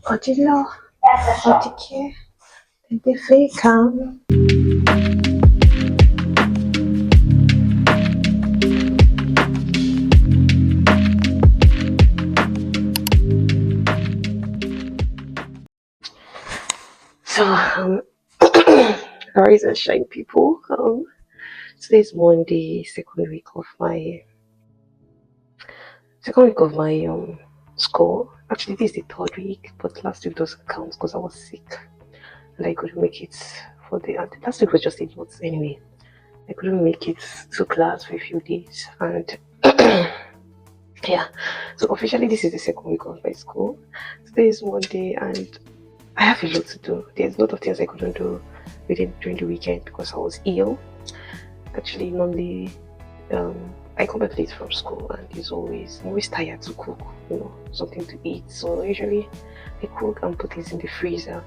Odilo, Odike, Edefekam. So, rise and shine, people. Today's Monday, second week of my school. Actually, this is the third week, but last week doesn't count because I was sick and I couldn't make it for the last week was just a lot anyway. I couldn't make it to class for a few days, and yeah. So officially, this is the second week of my school. Today is Monday, and I have a lot to do. There's a lot of things I couldn't do during the weekend because I was ill. Actually, normally, I come back late from school, and I'm always tired to cook, something to eat. So usually, I cook and put it in the freezer.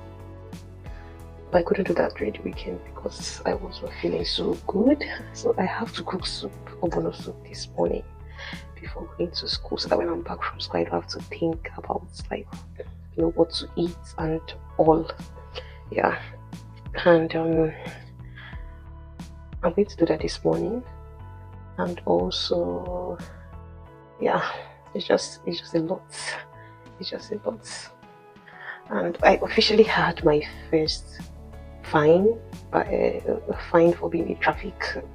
But I couldn't do that during the weekend because I was not feeling so good. So I have to cook ogbono soup this morning before going to school, so that when I'm back from school, I don't have to think about what to eat and all. Yeah, and I'm going to do that this morning, and also, yeah, it's just a lot. It's just a lot, and I officially had my first fine, fine for being a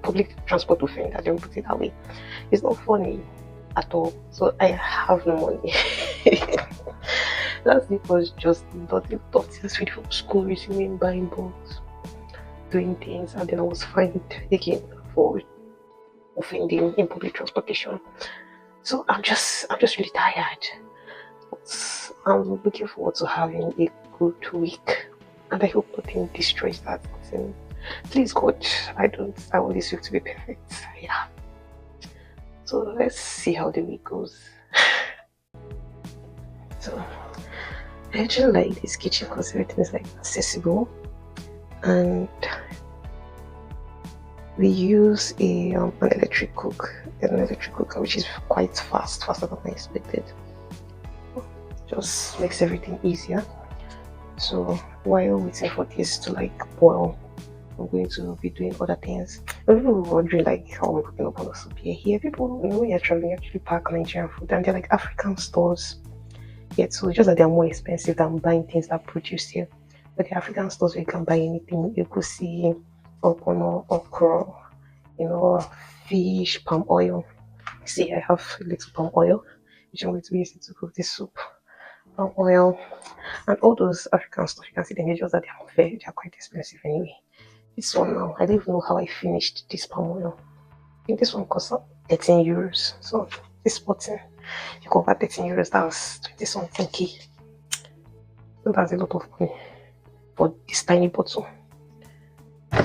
public transport offender. Don't put it that way. It's not funny at all. So I have no money. Last week was just nothing sweet from school, receiving, buying books, doing things, and then I was fined again for offending in public transportation. So I'm just really tired. But I'm looking forward to having a good week, and I hope nothing destroys that. And please God, I want this week to be perfect. Yeah. So let's see how the week goes. So I actually like this kitchen because everything is accessible, and we use an electric cooker, which is quite faster than I expected. Just makes everything easier. So while waiting for this to boil, I'm going to be doing other things. People were wondering how I'm cooking up on a soup here. People, when you're traveling, you actually pack Nigerian food, and they're like African stores. Yeah, so just that they're more expensive than buying things that are produced here. But the African stores where you can buy anything, you could see opono, okra, fish, palm oil. See, I have a little palm oil, which I'm going to be using to cook this soup. Palm oil and all those African stuff, you can see them, it's just that they are quite expensive anyway. This one now, I don't even know how I finished this palm oil. I think this one cost 13 euros. So this bottle, if you convert 13 euros, that's 20 something key. So that's a lot of money for this tiny bottle.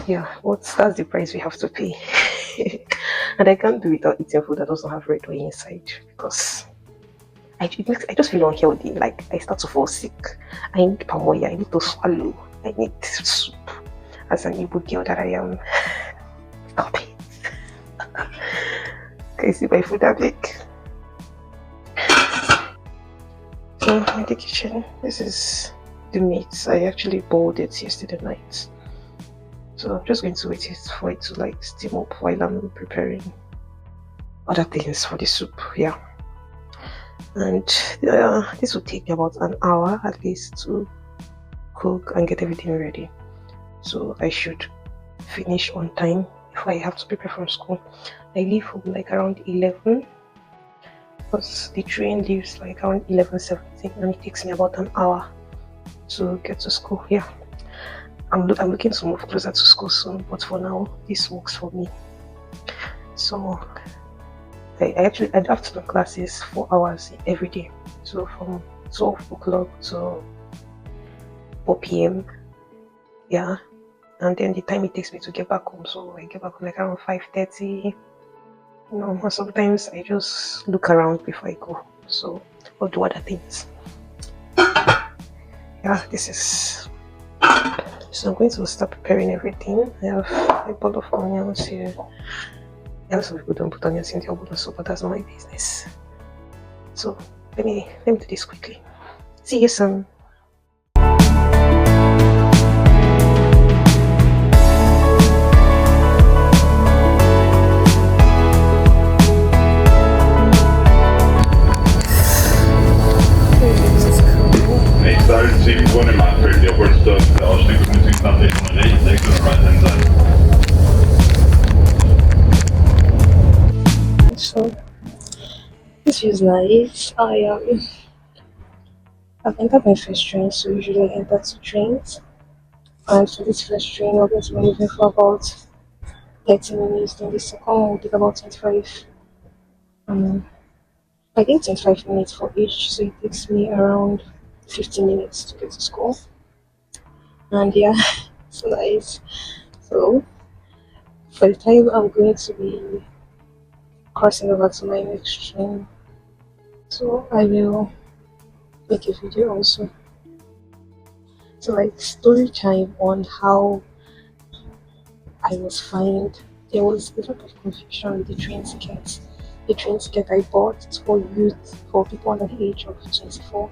Yeah, but that's the price we have to pay. And I can't do without eating food that doesn't have red oil inside because I just feel unhealthy. I start to fall sick. I need palm oil. I need to swallow. I need soup. As an Igbo girl that I am. Stop it. Can you see my food that big? So in the kitchen, this is the meat. I actually boiled it yesterday night. So I'm just going to wait for it to steam up while I'm preparing other things for the soup. Yeah. And this will take me about an hour at least to cook and get everything ready. So I should finish on time if I have to prepare for school. I leave home around 11 because the train leaves around 11:17, and it takes me about an hour to get to school. Yeah, I'm looking to move closer to school soon, but for now this works for me. So I do afternoon classes 4 hours every day, so from 12 o'clock to 4 p.m. Yeah, and then the time it takes me to get back home, so I get back home around 5:30. Or sometimes I just look around before I go, or do other things. Yeah, this is. So I'm going to start preparing everything. I have a bowl of onions here. Some people don't put onions in their bowl of soup, but that's not my business. So let me do this quickly. See you soon. Teil 10 vorne Marktfeld, der wollte der Ausstieg von links nach rechts und rechts, next on the right hand side. So this is nice. I've entered my first train, so usually I enter two trains. And for this first train, we're going to be moving for about 30 minutes. Then the second one will take about 25. Um, I think 25 minutes for each, so it takes me around 15 minutes to get to school. And yeah, it's nice. So by the time I'm going to be crossing over to my next train, so I will make a video also. So like story time on how I was fined. There was a lot of confusion with the train tickets. The train ticket I bought for youth, for people under the age of 24.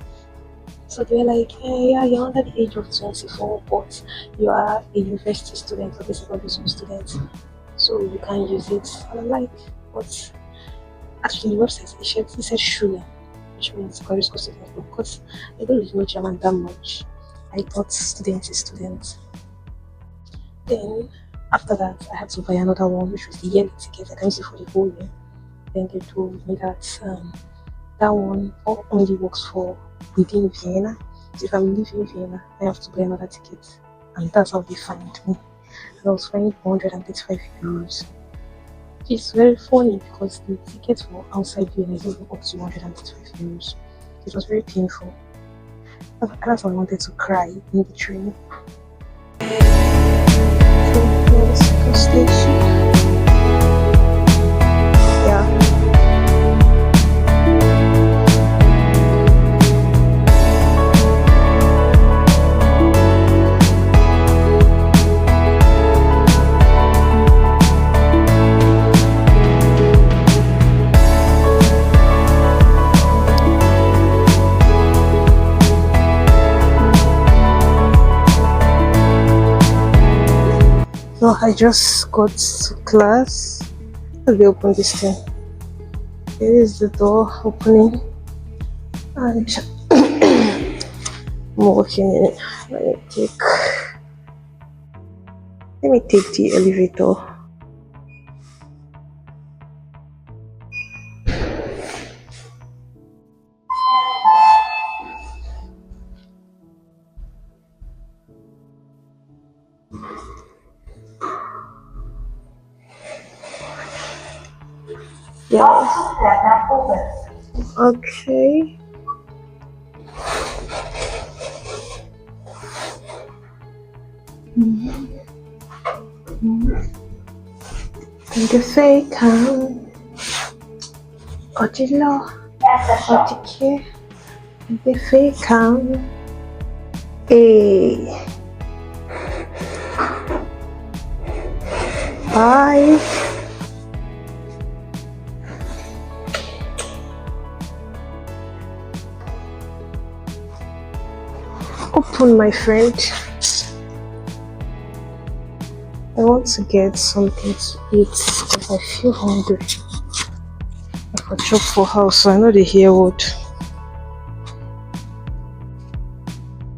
So they were like, hey, yeah, you're under the age of 24, but you are a university student or a secondary school student, so you can't use it. And I'm like, what? Actually, the website it said Schule, which means secondary school student, but because I don't really know German that much, I thought student is student. Then after that, I had to buy another one, which was the yearly ticket. I can use it for the whole year. Then they told me that that one only works for within Vienna. So if I'm leaving Vienna, I have to buy another ticket. And that's how they fined me. And I was fined 135 euros. It's very funny because the ticket for outside Vienna is even up to 135 euros. It was very painful. That's why I wanted to cry in the train. So, the second station. Yeah. So I just got to class. Let me open this thing. Here is the door opening, and I'm walking in. Let me take the elevator. Yeah. Okay. Ungefähr Odilo, Odike, ungefähr Bye. Open, my friend. I want to get something to eat because I feel hungry. I could shop for house, so I know they hear word.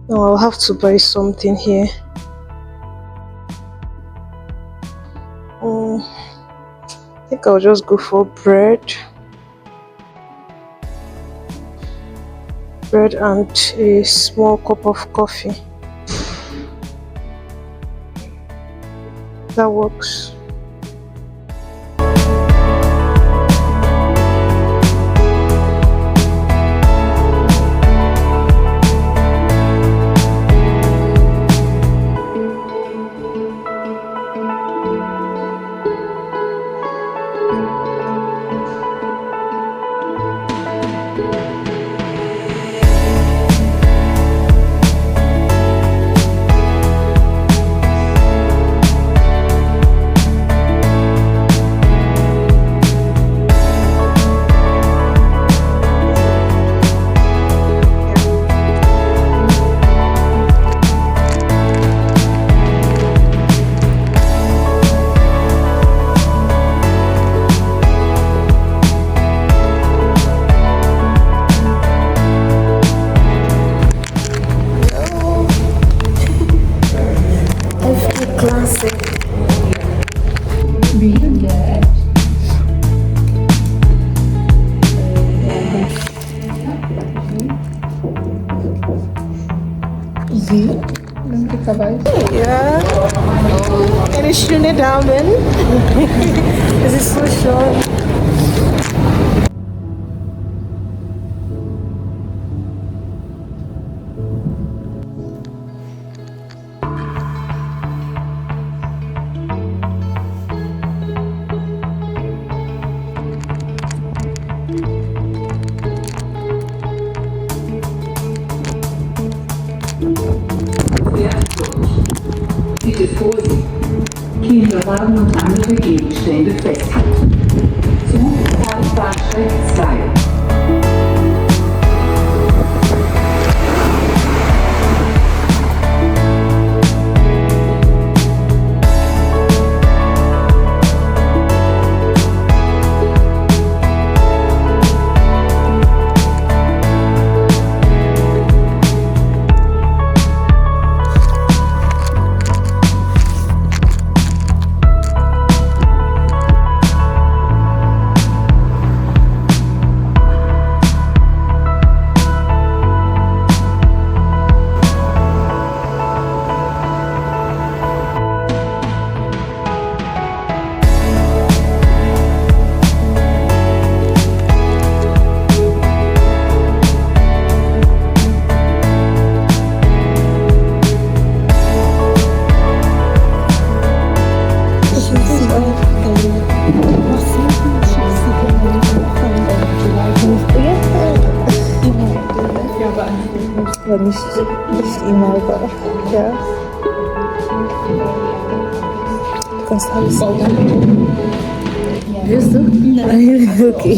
No, I'll have to buy something here. I think I'll just go for bread and a small cup of coffee. That works. Ja, eine schöne Dame. Es ist so schön. Bitte Vorsicht. Kinderwagen und andere Gegenstände festhalten. Zug Bahnsteig 2. Aber nicht immer, aber ja. Du kannst alles sagen. Willst du? Nein. Okay.